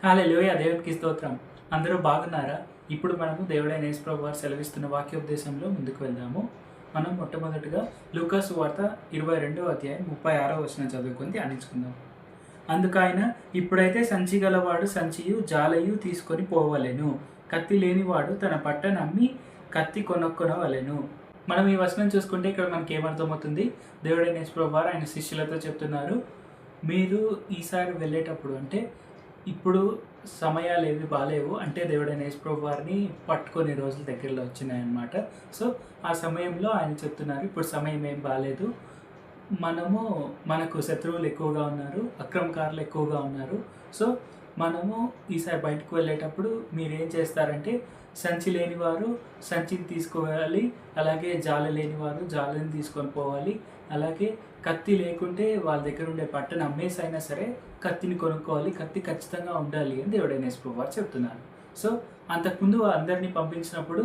హల్లెలూయా! దేవునికి స్తోత్రం. అందరూ బాగున్నారా? ఇప్పుడు మనము దేవుడైన యేసు ప్రభువారు సెలవిస్తున్న వాక్యోపదేశంలో ముందుకు వెళ్దాము. మనం మొట్టమొదటిగా లూకా సువార్త 22వ అధ్యాయం 36వ వచనం చదువుకొని ధ్యానించుకుందాం. అందుకాయన, ఇప్పుడైతే సంచి గలవాడు సంచియు జాలయు తీసుకొని పోవలెను. కత్తి లేనివాడు తన పట్టనమ్మి కత్తి కొనవలెను. మనం ఈ వచనం చూసుకుంటే ఇక్కడ మనకి ఏమర్థమవుతుంది? దేవుడైన యేసు ప్రభువారు ఆయన శిష్యులతో చెప్తున్నారు, మీరు ఈసారి వెళ్ళేటప్పుడు అంటే ఇప్పుడు సమయాలు ఏవి బాలేవు, అంటే దేవుడైన యేసు ప్రభువారిని పట్టుకొని రోజులు దగ్గరలో వచ్చినాయన్నమాట. సో ఆ సమయంలో ఆయన చెప్తున్నారు, ఇప్పుడు సమయం ఏం బాలేదు, మనకు శత్రువులు ఎక్కువగా ఉన్నారు, అక్రమకారులు ఎక్కువగా ఉన్నారు. సో మనము ఈసారి బయటకు వెళ్ళేటప్పుడు మీరేం చేస్తారంటే, సంచి లేనివారు సంచిని తీసుకోవాలి, అలాగే జాల లేనివారు జాలని తీసుకొని పోవాలి, అలాగే కత్తి లేకుంటే వాళ్ళ దగ్గర ఉండే పట్టను అమ్మేసి అయినా సరే కత్తిని కొనుక్కోవాలి, కత్తి ఖచ్చితంగా ఉండాలి అని దేవుడైన యేసు ప్రభువారు చెప్తున్నారు. సో అంతకుముందు అందరినీ పంపించినప్పుడు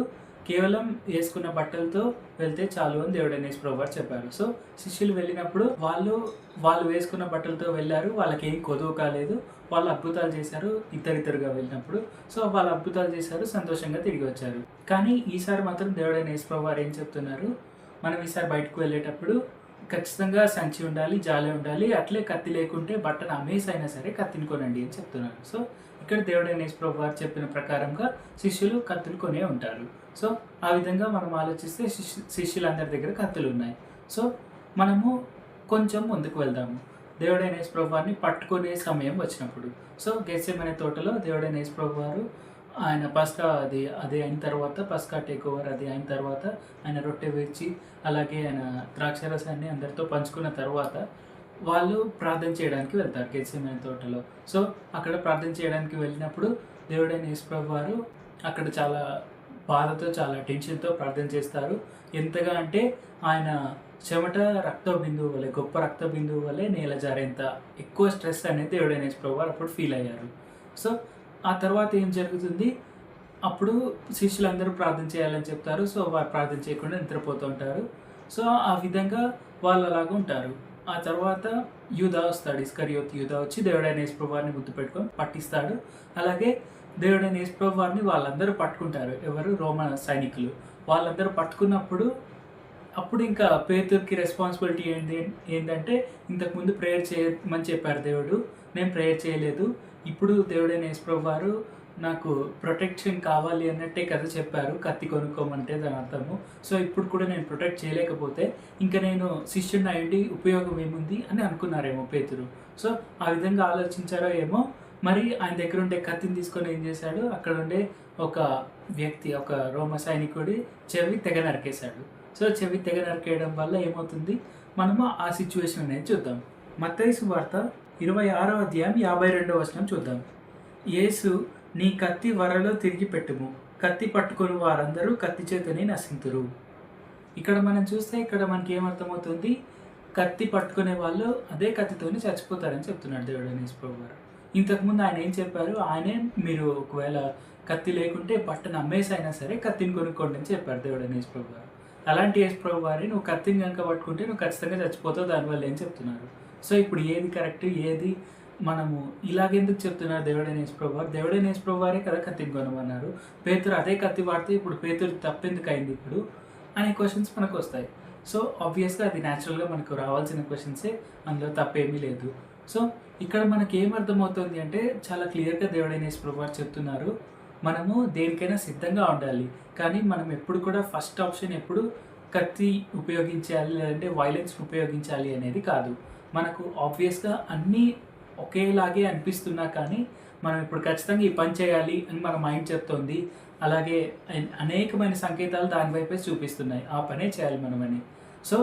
కేవలం వేసుకున్న బట్టలతో వెళ్తే చాలు అని దేవుడైన యేసు ప్రభువారు చెప్పారు. సో శిష్యులు వెళ్ళినప్పుడు వాళ్ళు వేసుకున్న బట్టలతో వెళ్ళారు, వాళ్ళకి ఏం కొదువు కాలేదు, వాళ్ళు అద్భుతాలు చేశారు ఇద్దరిద్దరుగా వెళ్ళినప్పుడు. సో వాళ్ళు అద్భుతాలు చేశారు, సంతోషంగా తిరిగి వచ్చారు. కానీ ఈసారి మాత్రం దేవుడైన యేసు ప్రభువారు ఏం చెప్తున్నారు, మనం ఈసారి బయటకు వెళ్ళేటప్పుడు ఖచ్చితంగా సంచి ఉండాలి, జాలి ఉండాలి, అట్లే కత్తి లేకుంటే బట్టను అమ్మేసి అయినా సరే కత్తిని కొనండి అని చెప్తున్నారు. సో ఇక్కడ దేవుడైన యేసు ప్రభువారు చెప్పిన ప్రకారంగా శిష్యులు కత్తులు కొనే ఉంటారు. సో ఆ విధంగా మనం ఆలోచిస్తే శిష్యులందరి దగ్గర కత్తులు ఉన్నాయి. సో మనము కొంచెం ముందుకు వెళ్దాము. దేవుడైన యేసు ప్రభువారిని పట్టుకునే సమయం వచ్చినప్పుడు, సో గెత్సేమనే తోటలో దేవుడైన యేసు ప్రభువారు ఆయన పస్కా అది అయిన తర్వాత, పస్కా టేక్ ఓవర్ అది అయిన తర్వాత ఆయన రొట్టె విరిచి అలాగే ఆయన ద్రాక్షరసాన్ని అందరితో పంచుకున్న తర్వాత వాళ్ళు ప్రార్థన చేయడానికి వెళ్తారు గెత్సేమనే తోటలో. సో అక్కడ ప్రార్థన చేయడానికి వెళ్ళినప్పుడు దేవుడైన యేసు ప్రభువారు అక్కడ చాలా బాధతో, చాలా టెన్షన్తో ప్రార్థన చేస్తారు. ఎంతగా అంటే ఆయన చెమట రక్త బిందువు వలె, గొప్ప రక్త బిందువు వలె నేల జారేంత ఎక్కువ స్ట్రెస్ అనేది దేవుడైన యేసు ప్రభువారు అప్పుడు ఫీల్ అయ్యారు. సో ఆ తర్వాత ఏం జరుగుతుంది, అప్పుడు శిష్యులందరూ ప్రార్థన చేయాలని చెప్తారు. సో వారు ప్రార్థన చేయకుండా నిద్రపోతూ ఉంటారు. సో ఆ విధంగా వాళ్ళు అలాగా ఉంటారు. ఆ తర్వాత యూదా వస్తాడు, ఇస్కరియోతు యూదా వచ్చి దేవుడైన యేసు ప్రభువారిని ముద్దు పెట్టుకొని పట్టిస్తాడు. అలాగే దేవుడైన యేసు ప్రభువారిని వాళ్ళందరూ పట్టుకుంటారు. ఎవరు? రోమా సైనికులు. వాళ్ళందరూ పట్టుకున్నప్పుడు అప్పుడు ఇంకా పేతురుకి రెస్పాన్సిబిలిటీ ఏంటంటే, ఇంతకుముందు ప్రేయర్ చేయమని చెప్పారు దేవుడు, నేను ప్రేయర్ చేయలేదు, ఇప్పుడు దేవుడైన యేసు ప్రభువారు నాకు ప్రొటెక్షన్ కావాలి అన్నట్టే కదా చెప్పారు, కత్తి కొనుక్కోమంటే దాని అర్థము. సో ఇప్పుడు కూడా నేను ప్రొటెక్ట్ చేయలేకపోతే ఇంకా నేను శిష్యుడిని అయ్యండి ఉపయోగం ఏముంది అని అనుకున్నారేమో పేతురు. సో ఆ విధంగా ఆలోచించారో ఏమో. మరి ఆయన దగ్గర ఉండే కత్తిని తీసుకొని ఏం చేశాడు, అక్కడ ఉండే ఒక వ్యక్తి, ఒక రోమ సైనికుడి చెవి తెగ నరికేశాడు. సో చెవి తెగ నరికేయడం వల్ల ఏమవుతుంది, మనము ఆ సిచ్యువేషన్ అనేది చూద్దాం. మత్తయి సువార్త 26వ అధ్యాయం 52వ వచనం చూద్దాం. యేసు, నీ కత్తి వరలో తిరిగి పెట్టుము, కత్తి పట్టుకొని వారందరూ కత్తి చేతని నశింతురు. ఇక్కడ మనం చూస్తే ఇక్కడ మనకి ఏమర్థమవుతుంది, కత్తి పట్టుకునే వాళ్ళు అదే కత్తితోని చచ్చిపోతారని చెప్తున్నాడు దేవుడైన యేసు ప్రభువారు. ఇంతకుముందు ఆయన ఏం చెప్పారు, ఆయనే మీరు ఒకవేళ కత్తి లేకుంటే బట్టను అమ్మేసి అయినా సరే కత్తిని కొనుక్కోండి అని చెప్పారు దేవుడైన యేసు ప్రభువారు. అలాంటి యేసు ప్రభువారి నువ్వు కత్తిని కనుక పట్టుకుంటే నువ్వు ఖచ్చితంగా చచ్చిపోతావు, దానివల్ల ఏం చెప్తున్నారు. సో ఇప్పుడు ఏది కరెక్ట్, ఏది మనము ఇలాగెందుకు చెప్తున్నారు దేవుడైన యేసు ప్రభువారు? దేవుడైన యేసు ప్రభువారే కదా కత్తిని కొనమన్నారు. పేతురు అదే కత్తి వాడితే ఇప్పుడు పేతురు తప్పెందుకు అయింది ఇప్పుడు అనే క్వశ్చన్స్ మనకు వస్తాయి. సో ఆబ్వియస్గా అది న్యాచురల్గా మనకు రావాల్సిన క్వశ్చన్సే, అందులో తప్పేమీ లేదు. సో ఇక్కడ మనకి ఏమర్థమవుతుంది అంటే, చాలా క్లియర్గా దేవుడైన యేసు ప్రభువారు చెప్తున్నారు, మనము దేనికైనా సిద్ధంగా ఉండాలి, కానీ మనం ఎప్పుడు కూడా ఫస్ట్ ఆప్షన్ ఎప్పుడు కత్తి ఉపయోగించాలి లేదంటే వైలెన్స్ ఉపయోగించాలి అనేది కాదు. మనకు ఆబ్వియస్గా అన్నీ ఒకేలాగే అనిపిస్తున్నా కానీ మనం ఇప్పుడు ఖచ్చితంగా ఈ పని చేయాలి అని మన మైండ్ చెప్తోంది. అలాగే అనేకమైన సంకేతాలు దాని వైపే చూపిస్తున్నాయి, ఆ పనే చేయాలి మనమని. సో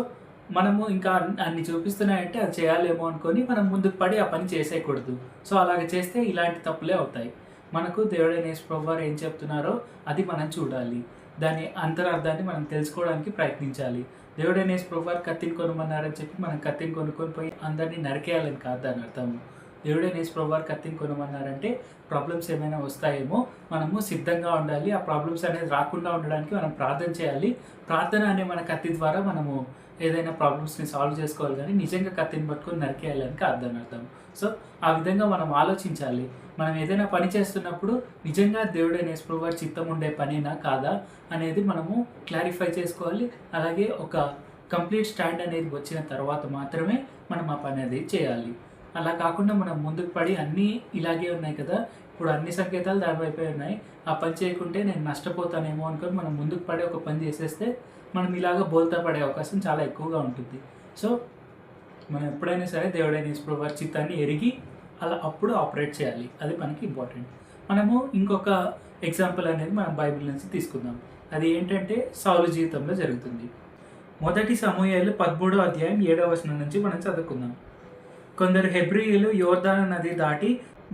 మనము ఇంకా అన్ని చూపిస్తున్నాయంటే అది చేయాలేమో అనుకొని మనం ముందుకు పడి ఆ పని చేసేయకూడదు. సో అలాగే చేస్తే ఇలాంటి తప్పులే అవుతాయి. మనకు దేవుడైన యేసు ప్రభువారు ఏం చెప్తున్నారో అది మనం చూడాలి, దాని అంతరార్థాన్ని మనం తెలుసుకోవడానికి ప్రయత్నించాలి. దేవుడైన యేసు ప్రభువారు కత్తిని కొనమన్నారని చెప్పి మనం కత్తిని కొనుక్కొని పోయి అందరినీ నరికేయాలని కాదు దాని అర్థము. దేవుడైన యేసు ప్రభువారు కత్తిని కొనమన్నారంటే ప్రాబ్లమ్స్ ఏమైనా వస్తాయేమో, మనము సిద్ధంగా ఉండాలి. ఆ ప్రాబ్లమ్స్ అనేది రాకుండా ఉండడానికి మనం ప్రార్థన చేయాలి. ప్రార్థన అనే మన కత్తి ద్వారా మనము ఏదైనా ప్రాబ్లమ్స్ని సాల్వ్ చేసుకోవాలి, కానీ నిజంగా కత్తిని పట్టుకొని నరికేయాలని కాదని అర్థం. సో ఆ విధంగా మనం ఆలోచించాలి. మనం ఏదైనా పని చేస్తున్నప్పుడు నిజంగా దేవుడైన యేసు ప్రభువారి చిత్తం ఉండే పనేనా కాదా అనేది మనము క్లారిఫై చేసుకోవాలి. అలాగే ఒక కంప్లీట్ స్టాండ్ అనేది వచ్చిన తర్వాత మాత్రమే మనం ఆ పని అనేది చేయాలి. అలా కాకుండా మనం ముందుకు పడి అన్నీ ఇలాగే ఉన్నాయి కదా, ఇప్పుడు అన్ని సంకేతాలు దాని వైపే ఉన్నాయి, ఆ పని చేయకుంటే నేను నష్టపోతానేమో అనుకొని మనం ముందుకు పడి ఒక పని చేసేస్తే మనం ఇలాగ బోల్తా పడే అవకాశం చాలా ఎక్కువగా ఉంటుంది. సో మనం ఎప్పుడైనా సరే దేవుడైన యేసు ప్రభువారి చిత్తాన్ని ఎరిగి అలా అప్పుడు ఆపరేట్ చేయాలి. అది మనకి ఇంపార్టెంట్. మనము ఇంకొక ఎగ్జాంపుల్ అనేది మనం బైబిల్ నుంచి తీసుకుందాం. అది ఏంటంటే సౌలు జీవితంలో జరుగుతుంది. మొదటి సమూయేలు 13వ అధ్యాయం 7వ వచనం నుంచి మనం చదువుకుందాం. కొందరు హెబ్రీయులు యోర్దాను నది దాటి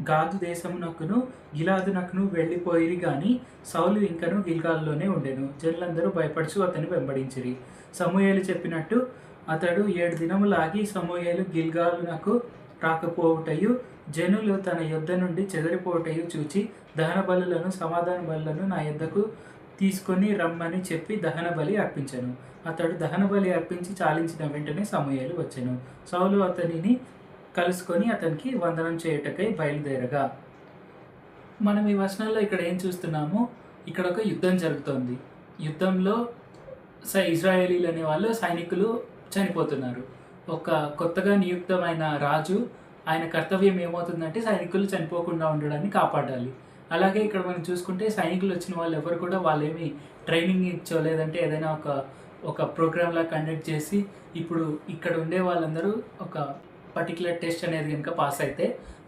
గాదు దేశమునకును గిలాదునకును వెళ్ళిపోయిరి గాని సౌలు ఇంకను గిల్గాల్లోనే ఉండెను. జనులందరూ భయపడుచు అతన్ని వెంబడించిరి. సమూయేలు చెప్పినట్టు అతడు 7 దినములు ఆగి సమూయేలు గిల్గాలునకు రాకపోవుటయు జనులు తన యొద్ద నుండి చెదరిపోవటయు చూచి దహన బలులను సమాధాన బలులను నా యొద్దకు తీసుకొని రమ్మని చెప్పి దహన బలి అర్పించెను. అతడు దహన బలి అర్పించి చాలించిన వెంటనే సమూయేలు వచ్చెను. సౌలు అతనిని కలుసుకొని అతనికి వందనం చేయుటకై బయలుదేరగా. మనం ఈ వచనాల్లో ఇక్కడ ఏం చూస్తున్నాము, ఇక్కడ ఒక యుద్ధం జరుగుతోంది. యుద్ధంలో ఇజ్రాయేలీలు అనే వాళ్ళు సైనికులు చనిపోతున్నారు. ఒక కొత్తగా నియుక్తమైన రాజు, ఆయన కర్తవ్యం ఏమవుతుందంటే సైనికులు చనిపోకుండా ఉండడాన్ని కాపాడాలి. అలాగే ఇక్కడ మనం చూసుకుంటే సైనికులు వచ్చిన వాళ్ళు ఎవరు కూడా వాళ్ళేమి ట్రైనింగ్ ఇచ్చోలేదంటే ఏదైనా ఒక ప్రోగ్రామ్లా కండక్ట్ చేసి ఇప్పుడు ఇక్కడ ఉండే వాళ్ళందరూ ఒక పర్టికులర్ టెస్ట్ అనేది కనుక పాస్ అయితే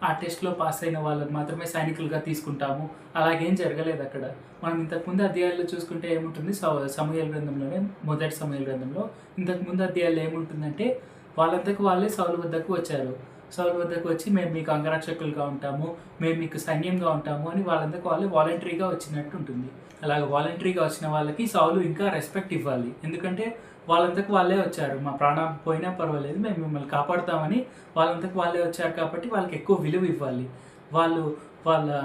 ఆ టెస్ట్లో పాస్ అయిన వాళ్ళని మాత్రమే సైనికులుగా తీసుకుంటాము, అలాగేం జరగలేదు అక్కడ. మనం ఇంతకుముందు అధ్యాయాల్లో చూసుకుంటే ఏముంటుంది, సమూయేలు గ్రంథంలోనే మొదటి సమూయేలు గ్రంథంలో ఇంతకుముందు అధ్యాయాల్లో ఏముంటుందంటే వాళ్ళంతకు వాళ్ళే సౌలు వద్దకు వచ్చారు. సౌలు వద్దకు వచ్చి మేము మీకు అంగరక్షకులుగా ఉంటాము, మేము మీకు సైన్యంగా ఉంటాము అని వాళ్ళంతకు వాళ్ళే వాలంటరీగా వచ్చినట్టు ఉంటుంది. అలాగే వాలంటరీగా వచ్చిన వాళ్ళకి సౌలు ఇంకా రెస్పెక్ట్ ఇవ్వాలి. ఎందుకంటే వాళ్ళంతకు వాళ్ళే వచ్చారు, మా ప్రాణం పోయినా పర్వాలేదు మేము మిమ్మల్ని కాపాడుతామని వాళ్ళంతకు వాళ్ళే వచ్చారు కాబట్టి వాళ్ళకి ఎక్కువ విలువ ఇవ్వాలి. వాళ్ళు వాళ్ళ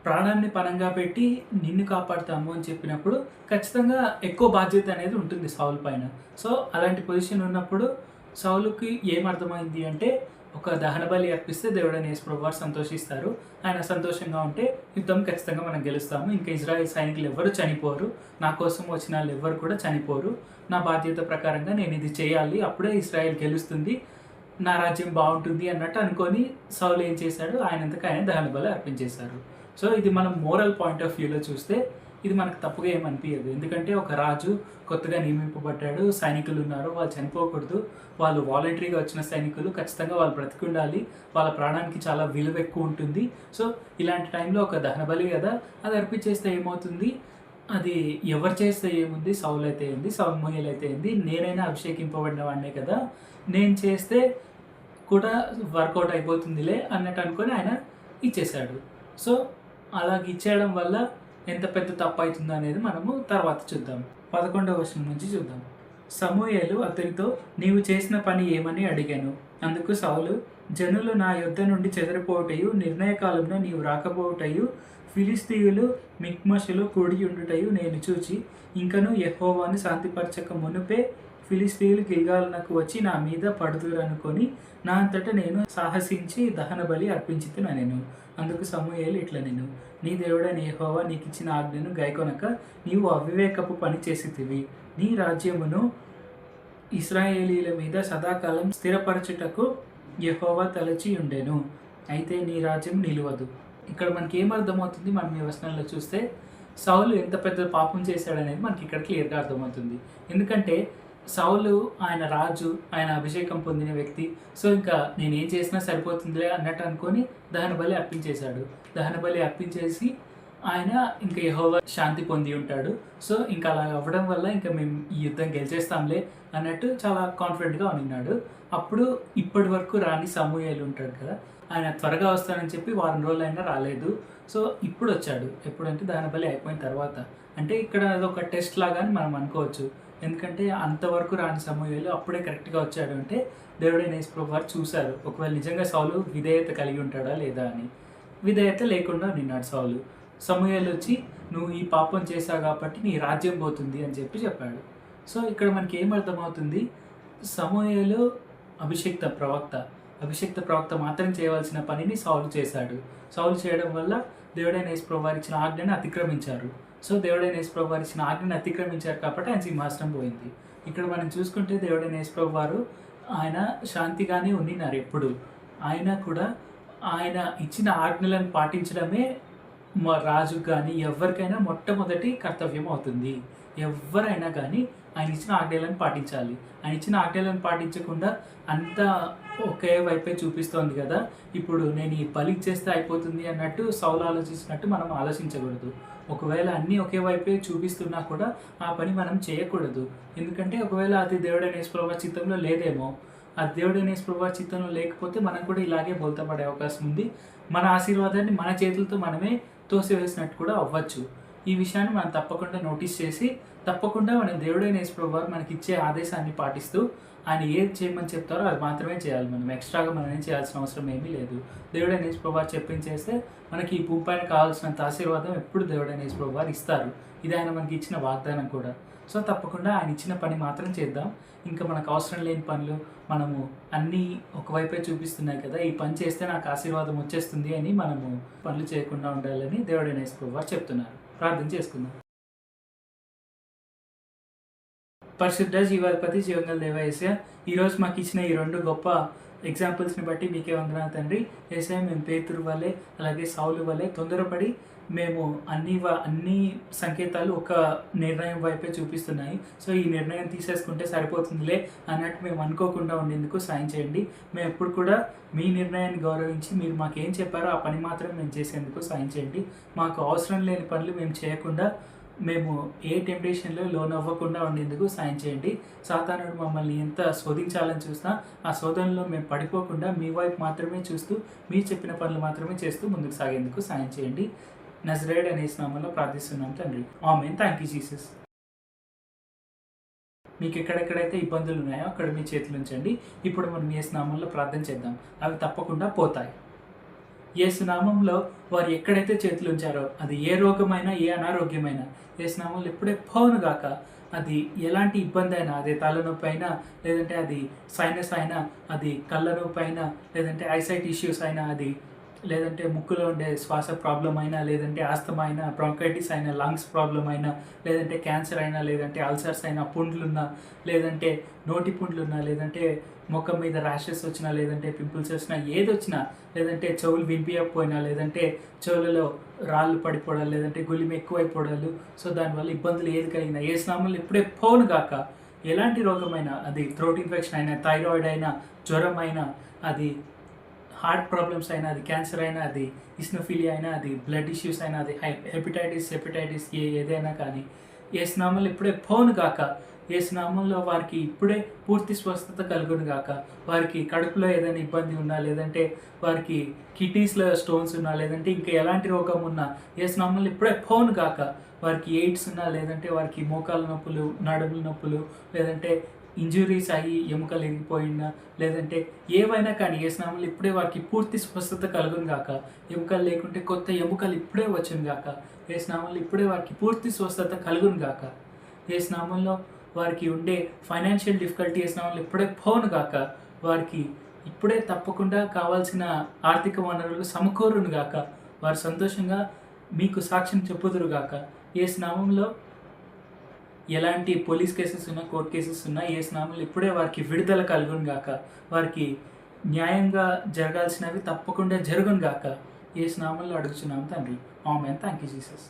ప్రాణాన్ని పణంగా పెట్టి నిన్ను కాపాడుతాము అని చెప్పినప్పుడు ఖచ్చితంగా ఎక్కువ బాధ్యత అనేది ఉంటుంది సౌలు పైన. సో అలాంటి పొజిషన్ ఉన్నప్పుడు సౌలుకి ఏమర్థమైంది అంటే ఒక దహన బలి అర్పిస్తే దేవుడైన యేసు ప్రభువారు సంతోషిస్తారు, ఆయన సంతోషంగా ఉంటే యుద్ధం ఖచ్చితంగా మనం గెలుస్తాము, ఇంకా ఇజ్రాయెల్ సైనికులు ఎవరు చనిపోరు, నా కోసం వచ్చిన వాళ్ళు ఎవరు కూడా చనిపోరు, నా బాధ్యత ప్రకారంగా నేను ఇది చేయాలి, అప్పుడే ఇజ్రాయెల్ గెలుస్తుంది, నా రాజ్యం బాగుంటుంది అన్నట్టు అనుకొని సౌలు ఏం చేశాడు, ఆయనంతకు ఆయన దహన బలి అర్పించేశారు. సో ఇది మనం మోరల్ పాయింట్ ఆఫ్ వ్యూలో చూస్తే ఇది మనకు తప్పుగా ఏమనిపించదు. ఎందుకంటే ఒక రాజు కొత్తగా నియమింపబడ్డాడు, సైనికులు ఉన్నారు, వాళ్ళు చనిపోకూడదు, వాళ్ళు వాలంటరీగా వచ్చిన సైనికులు, ఖచ్చితంగా వాళ్ళు బ్రతికి ఉండాలి, వాళ్ళ ప్రాణానికి చాలా విలువ ఎక్కువ ఉంటుంది. సో ఇలాంటి టైంలో ఒక దహన బలి కదా, అది అర్పించేస్తే ఏమవుతుంది, అది ఎవరు చేస్తే ఏముంది, సౌలు అయితే ఏంది, సమూయేలు అయితే ఏంది, నేనైనా అభిషేకింపబడిన వాడినే కదా, నేను చేస్తే కూడా వర్కౌట్ అయిపోతుందిలే అన్నట్టు అనుకొని ఆయన ఇచ్చేశాడు. సో అలాగ ఇచ్చేయడం వల్ల ఎంత పెద్ద తప్పు అవుతుందో అనేది మనము తర్వాత చూద్దాం. 11వ వచనం నుంచి చూద్దాం. సమూయేలు అతనితో నీవు చేసిన పని ఏమని అడిగాను. అందుకు సౌలు, జనులు నా యొద్ద నుండి చెదరిపోవటయు నిర్ణయకాలంలో నీవు రాకపోవటయు ఫిలిస్తీయులు మిక్మషులు కూడి ఉండుటయు నేను చూచి ఇంకను యెహోవాను శాంతిపరచక మునుపే ఫిలిస్తీయులు గిల్గాలునకు వచ్చి నా మీద పడుదురనుకొని నా అంతటా నేను సాహసించి దహన బలి అర్పించితినెను. అందుకు సమూయేలు ఇట్లా నేను నీ దేవుడైన యెహోవా నీకు ఇచ్చిన ఆజ్ఞను గైకొనక నీవు అవివేకపు పని చేసితివి. నీ రాజ్యమును ఇశ్రాయేలీల మీద సదాకాలం స్థిరపరచుటకు యెహోవా తలచి ఉండెను, అయితే నీ రాజ్యం నిలవదు. ఇక్కడ మనకి ఏమర్థమవుతుంది, మనం ఈ వచనంలో చూస్తే సౌలు ఎంత పెద్ద పాపం చేశాడనేది మనకి ఇక్కడ క్లియర్గా అర్థమవుతుంది. ఎందుకంటే సౌలు ఆయన రాజు, ఆయన అభిషేకం పొందిన వ్యక్తి, సో ఇంకా నేను ఏం చేసినా సరిపోతుందిలే అన్నట్టు అనుకొని దహన బలి అర్పించేశాడు. దహన బలి అర్పించేసి ఆయన ఇంకా యెహోవా శాంతి పొంది ఉంటాడు. సో ఇంకా అలా అవ్వడం వల్ల ఇంకా మేము ఈ యుద్ధం గెలిచేస్తాంలే అన్నట్టు చాలా కాన్ఫిడెంట్గా ఉన్నాడు. అప్పుడు ఇప్పటి వరకు రాని సమూయేలు ఉంటాడు కదా, ఆయన త్వరగా వస్తానని చెప్పి వారం రోజులైనా రాలేదు. సో ఇప్పుడు వచ్చాడు, ఎప్పుడంటే దహన బలి అయిపోయిన తర్వాత. అంటే ఇక్కడ అదొక టెస్ట్ లాగా అని మనం అనుకోవచ్చు. ఎందుకంటే అంతవరకు రాని సమూయేలు అప్పుడే కరెక్ట్గా వచ్చాడు అంటే దేవుడైన యేసు ప్రభు వారు చూశారు ఒకవేళ నిజంగా సౌలు విధేయత కలిగి ఉంటాడా లేదా అని. విధేయత లేకుండా నిన్నాడు సౌలు. సమూయేలు వచ్చి నువ్వు ఈ పాపం చేశావు కాబట్టి నీ రాజ్యం పోతుంది అని చెప్పాడు. సో ఇక్కడ మనకి ఏమర్థమవుతుంది, సమూయేలు అభిషిక్త ప్రవక్త. అభిషిక్త ప్రవక్త మాత్రం చేయవలసిన పనిని సౌలు చేశాడు. సౌలు చేయడం వల్ల దేవుడైన యేసు ప్రభు వారు ఇచ్చిన ఆజ్ఞను అతిక్రమించారు. సో దేవుడైన యేసు ప్రభు వారు ఇచ్చిన ఆజ్ఞను అతిక్రమించారు కాబట్టి ఆయన సింహాసనం పోయింది. ఇక్కడ మనం చూసుకుంటే దేవుడైన యేసు ప్రభు వారు ఆయన శాంతిగానే ఉండినారు ఎప్పుడు. ఆయన కూడా ఆయన ఇచ్చిన ఆజ్ఞలను పాటించడమే మా రాజుకు కానీ ఎవరికైనా మొట్టమొదటి కర్తవ్యం అవుతుంది. ఎవరైనా కానీ ఆయన ఇచ్చిన ఆజ్ఞలను పాటించాలి. ఆయన ఇచ్చిన ఆజ్ఞలను పాటించకుండా అంతా ఒకే వైపే చూపిస్తోంది కదా, ఇప్పుడు నేను ఈ బలి చేస్తే అయిపోతుంది అన్నట్టు సౌలు ఆలోచించినట్టు మనం ఆలోచించకూడదు. ఒకవేళ అన్నీ ఒకే వైపే చూపిస్తున్నా కూడా ఆ పని మనం చేయకూడదు. ఎందుకంటే ఒకవేళ అది దేవుడైన యేసు ప్రభువు చిత్తంలో లేదేమో. అది దేవుడైన యేసు ప్రభువు చిత్తంలో లేకపోతే మనం కూడా ఇలాగే బోల్తపడే అవకాశం ఉంది. మన ఆశీర్వాదాన్ని మన చేతులతో మనమే తోసివేసినట్టు కూడా అవ్వచ్చు. ఈ విషయాన్ని మనం తప్పకుండా నోటీస్ చేసి తప్పకుండా మన దేవుడైన యేసు ప్రభు వారు మనకి ఇచ్చే ఆదేశాన్ని పాటిస్తూ ఆయన ఏది చేయమని చెప్తారో అది మాత్రమే చేయాలి. మనం ఎక్స్ట్రాగా మనం ఏం చేయాల్సిన అవసరం ఏమీ లేదు. దేవుడైన యేసు ప్రభు వారు చెప్పింది చేస్తే మనకి ఈ భూమి పైన కావాల్సినంత ఆశీర్వాదం ఎప్పుడు దేవుడైన యేసు ప్రభు వారు ఇస్తారు. ఇది ఆయన మనకి ఇచ్చిన వాగ్దానం కూడా. సో తప్పకుండా ఆయన ఇచ్చిన పని మాత్రం చేద్దాం. ఇంకా మనకు అవసరం లేని పనులు మనము అన్నీ ఒకవైపే చూపిస్తున్నాయి కదా, ఈ పని చేస్తే నాకు ఆశీర్వాదం వచ్చేస్తుంది అని మనము పనులు చేయకుండా ఉండాలని దేవుడైన యేసు ప్రభు వారు చెప్తున్నారు. ప్రార్థన చేసుకుందాం. పరిశుద్ధ జీవాధిపతి జీవంగల దేవ యేసయ్య, ఈరోజు మాకు ఇచ్చిన ఈ 2 గొప్ప ఎగ్జాంపుల్స్ని బట్టి మీకే వందనాలు తండ్రి. యేసయ్య, మేము పేతురు వలె అలాగే సౌలు వలె తొందరపడి మేము అన్ని సంకేతాలు ఒక నిర్ణయం వైపే చూపిస్తున్నాయి. సో ఈ నిర్ణయం తీసేసుకుంటే సరిపోతుందిలే అన్నట్టు మేము అనుకోకుండా ఉండేందుకు సాయం చేయండి. మేము ఎప్పుడు కూడా మీ నిర్ణయాన్ని గౌరవించి మీరు మాకేం చెప్పారో ఆ పని మాత్రం మేము చేసేందుకు సాయం చేయండి. మాకు అవసరం లేని పనులు మేము చేయకుండా మేము ఏ టెంప్టేషన్లో లోన్ అవ్వకుండా ఉండేందుకు సాయం చేయండి. సాతానుడు మమ్మల్ని ఎంత శోధించాలని చూసినా ఆ శోధనలో మేము పడిపోకుండా మీ వైపు మాత్రమే చూస్తూ మీరు చెప్పిన పనులు మాత్రమే చేస్తూ ముందుకు సాగేందుకు సాయం చేయండి. నజరేయుడు అనే నామంలో ప్రార్థిస్తున్నాం తండ్రి. ఆమేన్. Thank you Jesus. మీకు ఎక్కడెక్కడైతే ఇబ్బందులు ఉన్నాయో అక్కడ మీ చేతులు ఉంచండి. ఇప్పుడు మనం యేసు నామంలో ప్రార్థన చేద్దాం. అవి తప్పకుండా పోతాయి. యేసు నామంలో వారు ఎక్కడైతే చేతులు ఉంచారో అది ఏ రోగమైనా ఏ అనారోగ్యమైనా యేసు నామంలో ఇప్పుడే పోను గాక. అది ఎలాంటి ఇబ్బంది అయినా, అదే తలనొప్పి అయినా, లేదంటే అది సైనస్ అయినా, అది కళ్ళ నొప్పి అయినా, లేదంటే ఐసైట్ ఇష్యూస్ అయినా, అది లేదంటే ముక్కులో ఉండే శ్వాస ప్రాబ్లం అయినా, లేదంటే ఆస్తమా అయినా, బ్రాంకైటిస్ అయినా, లంగ్స్ ప్రాబ్లం అయినా, లేదంటే క్యాన్సర్ అయినా, లేదంటే అల్సర్స్ అయినా, పుండ్లున్నా, లేదంటే నోటి పుండ్లున్నా, లేదంటే ముఖం మీద ర్యాషెస్ వచ్చినా, లేదంటే పింపుల్స్ వచ్చినా, ఏది వచ్చినా, లేదంటే చెవులు వినిపించకపోయినా, లేదంటే చెవులలో రాళ్ళు పడిపోవడాలు, లేదంటే గులిమి ఎక్కువైపోవడాలు, సో దానివల్ల ఇబ్బందులు ఏది కలిగినా యేసు నామములో ఇప్పుడే పోను గాక. ఎలాంటి రోగమైనా, అది థ్రోట్ ఇన్ఫెక్షన్ అయినా, థైరాయిడ్ అయినా, జ్వరం అయినా, అది హార్ట్ ప్రాబ్లమ్స్ అయినా, అది క్యాన్సర్ అయినా, అది ఇస్నోఫిలియా అయినా, అది బ్లడ్ ఇష్యూస్ అయినా, అది హెపటైటిస్ ఏదైనా కానీ యేసు నామములో ఇప్పుడే పోను గాక. యేసు నామములో వారికి ఇప్పుడే పూర్తి స్వస్థత కలుగును గాక. వారికి కడుపులో ఏదైనా ఇబ్బంది ఉన్నా, లేదంటే వారికి కిడ్నీస్లో స్టోన్స్ ఉన్నా, లేదంటే ఇంకా ఎలాంటి రోగం ఉన్నా యేసు నామములో ఇప్పుడే పోను గాక. వారికి ఎయిడ్స్ ఉన్నా, లేదంటే వారికి మోకాళ్ళ నొప్పులు, నడుముల నొప్పులు, లేదంటే ఇంజురీస్ అయ్యి ఎముకలు ఎగిపోయినా, లేదంటే ఏవైనా కానీ యేసు నామములో ఇప్పుడే వారికి పూర్తి స్వస్థత కలుగును గాక. ఎముకలు లేకుంటే కొత్త ఎముకలు ఇప్పుడే వచ్చును గాక. యేసు నామములో ఇప్పుడే వారికి పూర్తి స్వస్థత కలుగును గాక. యేసు నామములో వారికి ఉండే ఫైనాన్షియల్ డిఫికల్టీ యేసు నామములో ఇప్పుడే పోను గాక. వారికి ఇప్పుడే తప్పకుండా కావాల్సిన ఆర్థిక వనరులు సమకూరును గాక. వారు సంతోషంగా మీకు సాక్ష్యం చెప్పుదురు గాక. యేసు నామములో ఎలాంటి పోలీస్ కేసెస్ ఉన్నా, కోర్టు కేసెస్ ఉన్నా యేసు నామములో ఇప్పుడే వారికి విడుదల కలుగును గాక. వారికి న్యాయంగా జరగాల్సినవి తప్పకుండా జరుగును గాక. యేసు నామములో అడుగుచున్నాం తండ్రి. ఆమేన్. Thank you Jesus.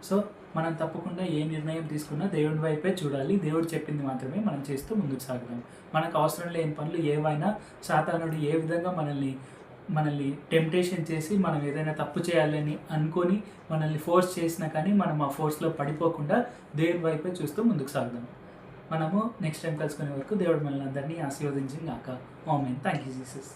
సో మనం తప్పకుండా ఏ నిర్ణయం తీసుకున్నా దేవుడి వైపే చూడాలి. దేవుడు చెప్పింది మాత్రమే మనం చేస్తూ ముందుకు సాగుదాం. మనకు అవసరం లేని పనులు ఏవైనా సాతానుడు ఏ విధంగా మనల్ని టెంప్టేషన్ చేసి మనం ఏదైనా తప్పు చేయాలని అనుకొని మనల్ని ఫోర్స్ చేసినా కానీ మనం ఆ ఫోర్స్లో పడిపోకుండా దేవుడి వైపే చూస్తూ ముందుకు సాగుదాం. మనము నెక్స్ట్ టైం కలుసుకునే వరకు దేవుడు మనల్ని అందరినీ ఆశీర్వదించింది గాక. ఆమేన్. Thank you Jesus.